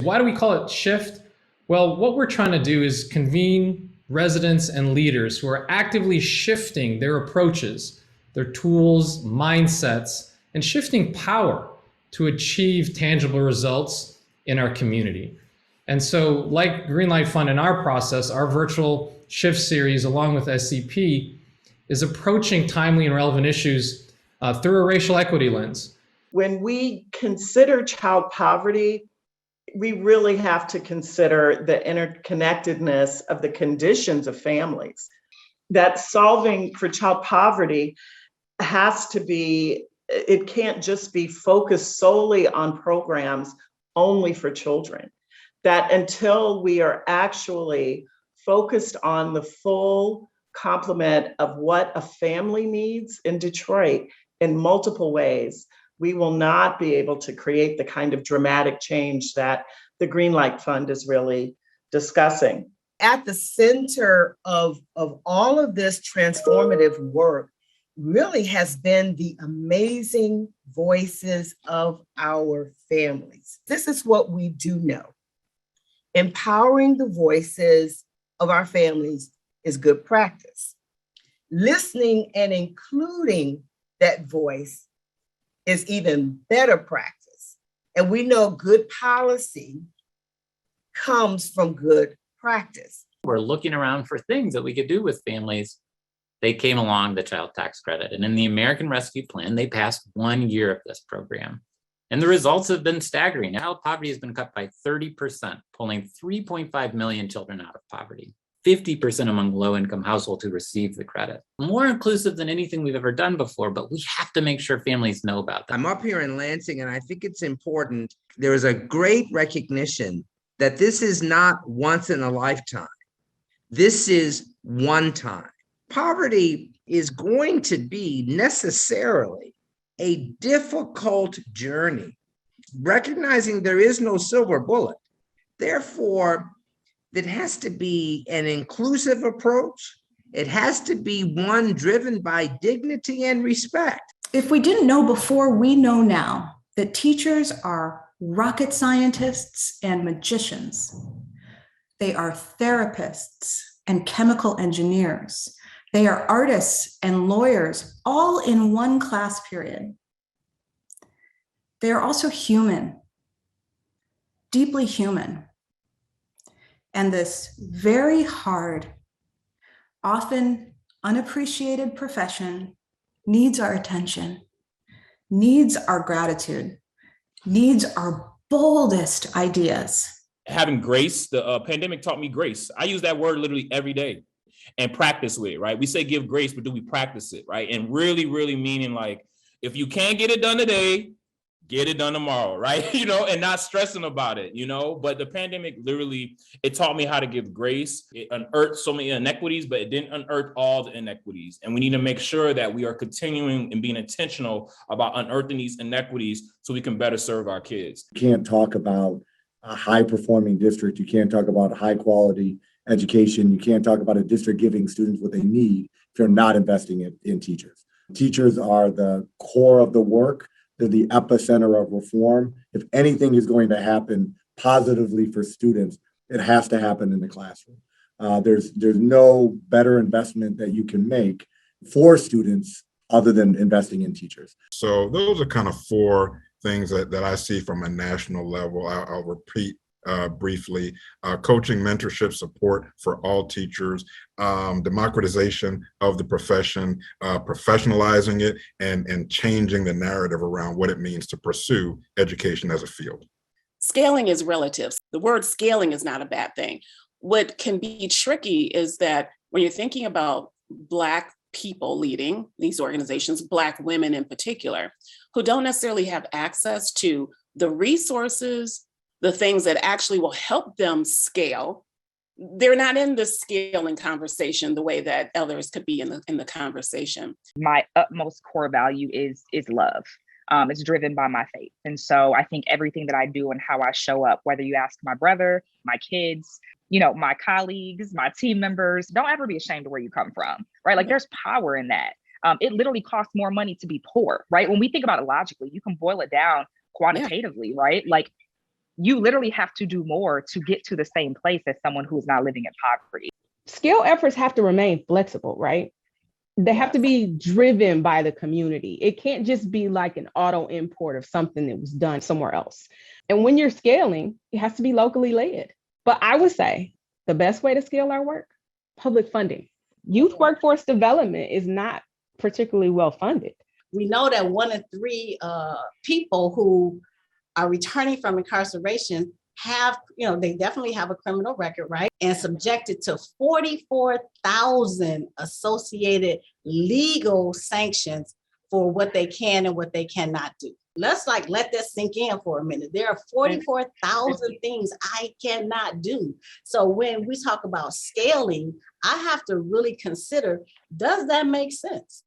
Why do we call it shift? Well, what we're trying to do is convene residents and leaders who are actively shifting their approaches, their tools, mindsets, and shifting power to achieve tangible results in our community. And so, like Greenlight Fund in our process, our virtual shift series, along with SCP, is approaching timely and relevant issues through a racial equity lens. When we consider child poverty, we really have to consider the interconnectedness of the conditions of families. That solving for child poverty has to be, it can't just be focused solely on programs only for children. That until we are actually focused on the full complement of what a family needs in Detroit in multiple ways, we will not be able to create the kind of dramatic change that the Greenlight Fund is really discussing. At the center of all of this transformative work really has been the amazing voices of our families. This is what we do know. Empowering the voices of our families is good practice. Listening and including that voice is even better practice. And we know good policy comes from good practice. We're looking around for things that we could do with families. They came along, the child tax credit. And in the American Rescue Plan, they passed 1 year of this program. And the results have been staggering. Child poverty has been cut by 30%, pulling 3.5 million children out of poverty. 50% among low-income households who receive the credit. More inclusive than anything we've ever done before, but we have to make sure families know about that. I'm up here in Lansing, and I think it's important. There is a great recognition that this is not once in a lifetime. This is one time. Poverty is going to be necessarily a difficult journey, recognizing there is no silver bullet. Therefore, it has to be an inclusive approach. It has to be one driven by dignity and respect. If we didn't know before, we know now that teachers are rocket scientists and magicians. They are therapists and chemical engineers. They are artists and lawyers, all in one class period. They are also human, deeply human. And this very hard, often unappreciated profession needs our attention, needs our gratitude, needs our boldest ideas. Having grace, the pandemic taught me grace. I use that word literally every day and practice with it, right? We say give grace, but do we practice it, right? And really, really meaning like, if you can't get it done today, get it done tomorrow, right? And not stressing about it, but the pandemic literally, it taught me how to give grace. It unearthed so many inequities, but it didn't unearth all the inequities. And we need to make sure that we are continuing and being intentional about unearthing these inequities so we can better serve our kids. You can't talk about a high performing district. You can't talk about high quality education. You can't talk about a district giving students what they need if you're not investing in teachers. Teachers are the core of the work. They're the epicenter of reform. If anything is going to happen positively for students, it has to happen in the classroom. There's no better investment that you can make for students other than investing in teachers. So those are kind of four things that I see from a national level. I'll repeat briefly: coaching, mentorship, support for all teachers, democratization of the profession, professionalizing it, and changing the narrative around what it means to pursue education as a field. Scaling is relative. The word scaling is not a bad thing. What can be tricky is that when you're thinking about Black people leading these organizations, Black women in particular, who don't necessarily have access to the resources, the things that actually will help them scale, they're not in the scaling conversation the way that others could be in the conversation. My utmost core value is love. It's driven by my faith. And so I think everything that I do and how I show up, whether you ask my brother, my kids, my colleagues, my team members, don't ever be ashamed of where you come from, right? Like there's power in that. It literally costs more money to be poor, right? When we think about it logically, you can boil it down quantitatively, right? Like you literally have to do more to get to the same place as someone who is not living in poverty. Scale efforts have to remain flexible, right? They have to be driven by the community. It can't just be like an auto import of something that was done somewhere else. And when you're scaling, it has to be locally led. But I would say the best way to scale our work, public funding. Youth workforce development is not particularly well funded. We know that 1 in 3 people who are returning from incarceration have, they definitely have a criminal record, right? And subjected to 44,000 associated legal sanctions for what they can and what they cannot do. Let's let that sink in for a minute. There are 44,000 things I cannot do. So when we talk about scaling, I have to really consider, does that make sense?